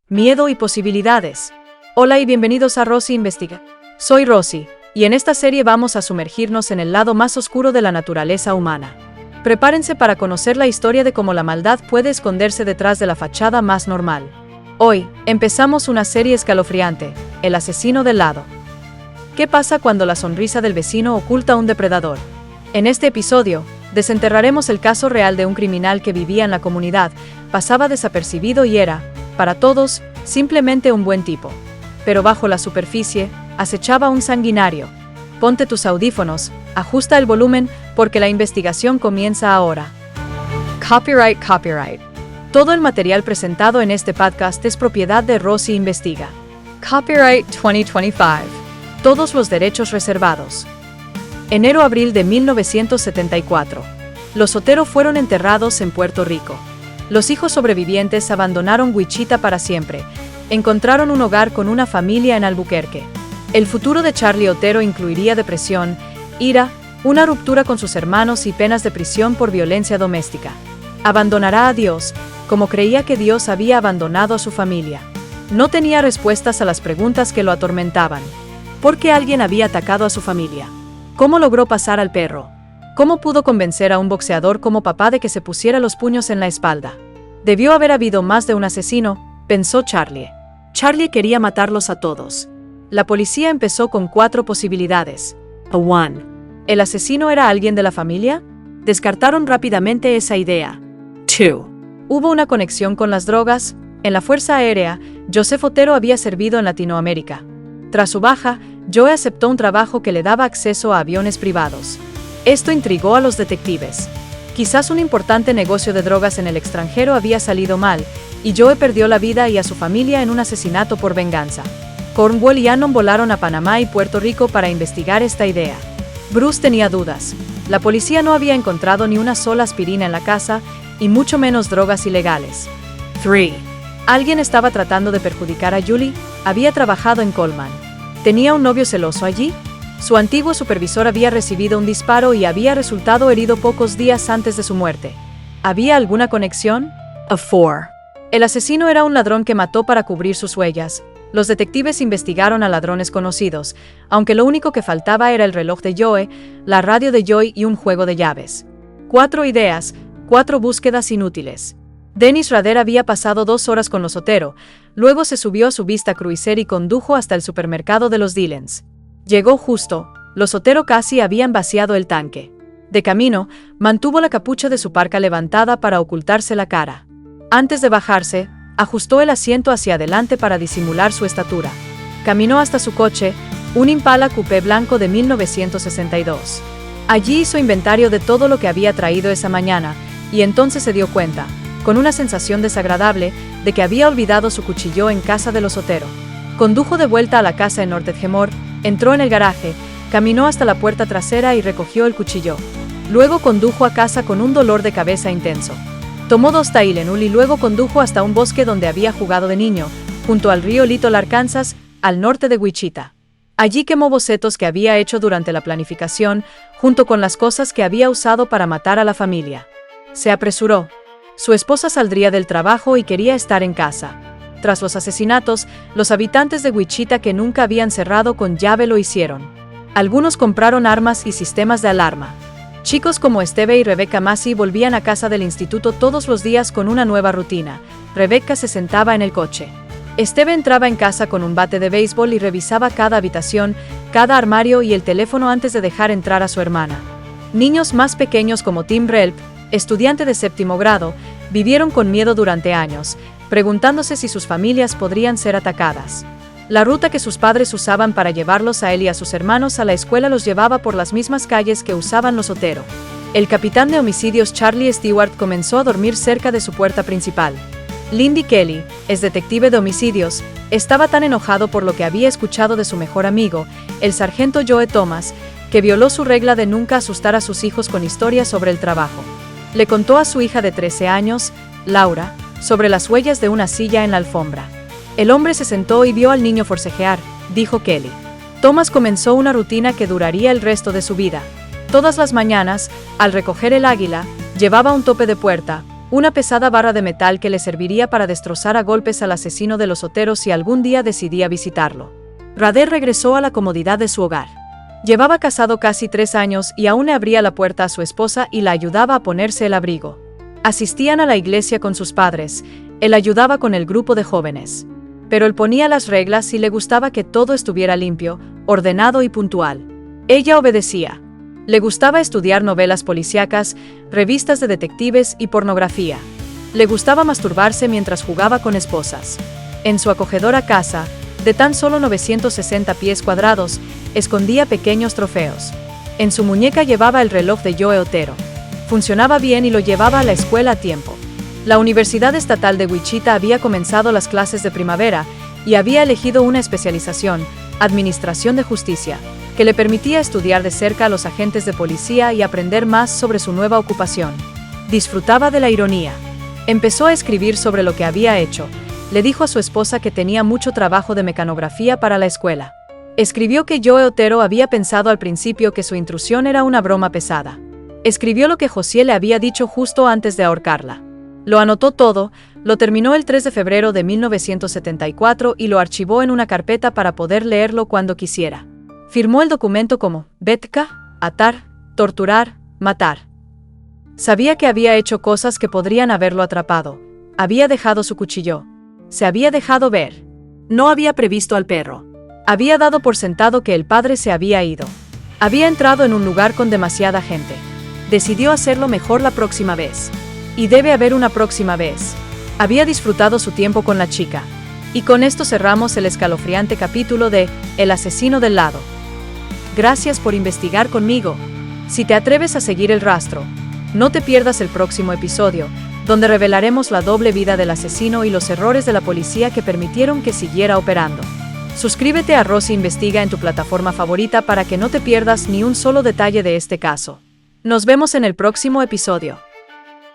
miedo y posibilidades. Hola y bienvenidos a Rosy Investiga. Soy Rosy, y en esta serie vamos a sumergirnos en el lado más oscuro de la naturaleza humana. Prepárense para conocer la historia de cómo la maldad puede esconderse detrás de la fachada más normal. Hoy, empezamos una serie escalofriante, El asesino del lado. ¿Qué pasa cuando la sonrisa del vecino oculta a un depredador? En este episodio, desenterraremos el caso real de un criminal que vivía en la comunidad, pasaba desapercibido y era, para todos, simplemente un buen tipo. Pero bajo la superficie, acechaba un sanguinario. Ponte tus audífonos, ajusta el volumen, porque la investigación comienza ahora. Copyright. Todo el material presentado en este podcast es propiedad de Rosy Investiga. Copyright 2025. Todos los derechos reservados. Enero-abril de 1974. Los Sotero fueron enterrados en Puerto Rico. Los hijos sobrevivientes abandonaron Wichita para siempre. Encontraron un hogar con una familia en Albuquerque. El futuro de Charlie Otero incluiría depresión, ira, una ruptura con sus hermanos y penas de prisión por violencia doméstica. Abandonará a Dios, como creía que Dios había abandonado a su familia. No tenía respuestas a las preguntas que lo atormentaban. ¿Por qué alguien había atacado a su familia? ¿Cómo logró pasar al perro? ¿Cómo pudo convencer a un boxeador como papá de que se pusiera los puños en la espalda? Debió haber habido más de un asesino, pensó Charlie. Charlie quería matarlos a todos. La policía empezó con 4 posibilidades. 1. ¿El asesino era alguien de la familia? Descartaron rápidamente esa idea. 2. ¿Hubo una conexión con las drogas? En la Fuerza Aérea, Joseph Otero había servido en Latinoamérica. Tras su baja, Joe aceptó un trabajo que le daba acceso a aviones privados. Esto intrigó a los detectives. Quizás un importante negocio de drogas en el extranjero había salido mal, y Joe perdió la vida y a su familia en un asesinato por venganza. Cornwall y Annon volaron a Panamá y Puerto Rico para investigar esta idea. Bruce tenía dudas. La policía no había encontrado ni una sola aspirina en la casa, y mucho menos drogas ilegales. 3. ¿Alguien estaba tratando de perjudicar a Julie? Había trabajado en Coleman. ¿Tenía un novio celoso allí? Su antiguo supervisor había recibido un disparo y había resultado herido pocos días antes de su muerte. ¿Había alguna conexión? 4. El asesino era un ladrón que mató para cubrir sus huellas. Los detectives investigaron a ladrones conocidos, aunque lo único que faltaba era el reloj de Joe, la radio de Joy y un juego de llaves. 4 ideas, 4 búsquedas inútiles. Dennis Rader había pasado 2 horas con los Otero, luego se subió a su Vista Cruiser y condujo hasta el supermercado de los Dillons. Llegó justo, los Otero casi habían vaciado el tanque. De camino, mantuvo la capucha de su parka levantada para ocultarse la cara. Antes de bajarse, ajustó el asiento hacia adelante para disimular su estatura. Caminó hasta su coche, un Impala Coupé blanco de 1962. Allí hizo inventario de todo lo que había traído esa mañana, y entonces se dio cuenta, con una sensación desagradable, de que había olvidado su cuchillo en casa de los Otero. Condujo de vuelta a la casa en North Edgemoor, entró en el garaje, caminó hasta la puerta trasera y recogió el cuchillo. Luego condujo a casa con un dolor de cabeza intenso. Tomó 2 Tylenol y luego condujo hasta un bosque donde había jugado de niño, junto al río Little Arkansas, al norte de Wichita. Allí quemó bocetos que había hecho durante la planificación, junto con las cosas que había usado para matar a la familia. Se apresuró. Su esposa saldría del trabajo y quería estar en casa. Tras los asesinatos, los habitantes de Wichita que nunca habían cerrado con llave lo hicieron. Algunos compraron armas y sistemas de alarma. Chicos como Steve y Rebecca Massey volvían a casa del instituto todos los días con una nueva rutina. Rebecca se sentaba en el coche. Steve entraba en casa con un bate de béisbol y revisaba cada habitación, cada armario y el teléfono antes de dejar entrar a su hermana. Niños más pequeños como Tim Relp, estudiante de 7º grado, vivieron con miedo durante años, preguntándose si sus familias podrían ser atacadas. La ruta que sus padres usaban para llevarlos a él y a sus hermanos a la escuela los llevaba por las mismas calles que usaban los Otero. El capitán de homicidios Charlie Stewart comenzó a dormir cerca de su puerta principal. Lindy Kelly, ex detective de homicidios, estaba tan enojado por lo que había escuchado de su mejor amigo, el sargento Joe Thomas, que violó su regla de nunca asustar a sus hijos con historias sobre el trabajo. Le contó a su hija de 13 años, Laura, sobre las huellas de una silla en la alfombra. El hombre se sentó y vio al niño forcejear, dijo Kelly. Thomas comenzó una rutina que duraría el resto de su vida. Todas las mañanas, al recoger el águila, llevaba un tope de puerta, una pesada barra de metal que le serviría para destrozar a golpes al asesino de los Otero si algún día decidía visitarlo. Rader regresó a la comodidad de su hogar. Llevaba casado casi 3 años y aún le abría la puerta a su esposa y la ayudaba a ponerse el abrigo. Asistían a la iglesia con sus padres, él ayudaba con el grupo de jóvenes. Pero él ponía las reglas y le gustaba que todo estuviera limpio, ordenado y puntual. Ella obedecía. Le gustaba estudiar novelas policíacas, revistas de detectives y pornografía. Le gustaba masturbarse mientras jugaba con esposas. En su acogedora casa, de tan solo 960 pies cuadrados, escondía pequeños trofeos. En su muñeca llevaba el reloj de Joe Otero. Funcionaba bien y lo llevaba a la escuela a tiempo. La Universidad Estatal de Wichita había comenzado las clases de primavera y había elegido una especialización, Administración de Justicia, que le permitía estudiar de cerca a los agentes de policía y aprender más sobre su nueva ocupación. Disfrutaba de la ironía. Empezó a escribir sobre lo que había hecho. Le dijo a su esposa que tenía mucho trabajo de mecanografía para la escuela. Escribió que Joe Otero había pensado al principio que su intrusión era una broma pesada. Escribió lo que Josié le había dicho justo antes de ahorcarla. Lo anotó todo, lo terminó el 3 de febrero de 1974 y lo archivó en una carpeta para poder leerlo cuando quisiera. Firmó el documento como Betka, atar, torturar, matar. Sabía que había hecho cosas que podrían haberlo atrapado. Había dejado su cuchillo. Se había dejado ver. No había previsto al perro. Había dado por sentado que el padre se había ido. Había entrado en un lugar con demasiada gente. Decidió hacerlo mejor la próxima vez. Y debe haber una próxima vez. Había disfrutado su tiempo con la chica. Y con esto cerramos el escalofriante capítulo de El asesino del lado. Gracias por investigar conmigo. Si te atreves a seguir el rastro, no te pierdas el próximo episodio, donde revelaremos la doble vida del asesino y los errores de la policía que permitieron que siguiera operando. Suscríbete a Rosy Investiga en tu plataforma favorita para que no te pierdas ni un solo detalle de este caso. Nos vemos en el próximo episodio.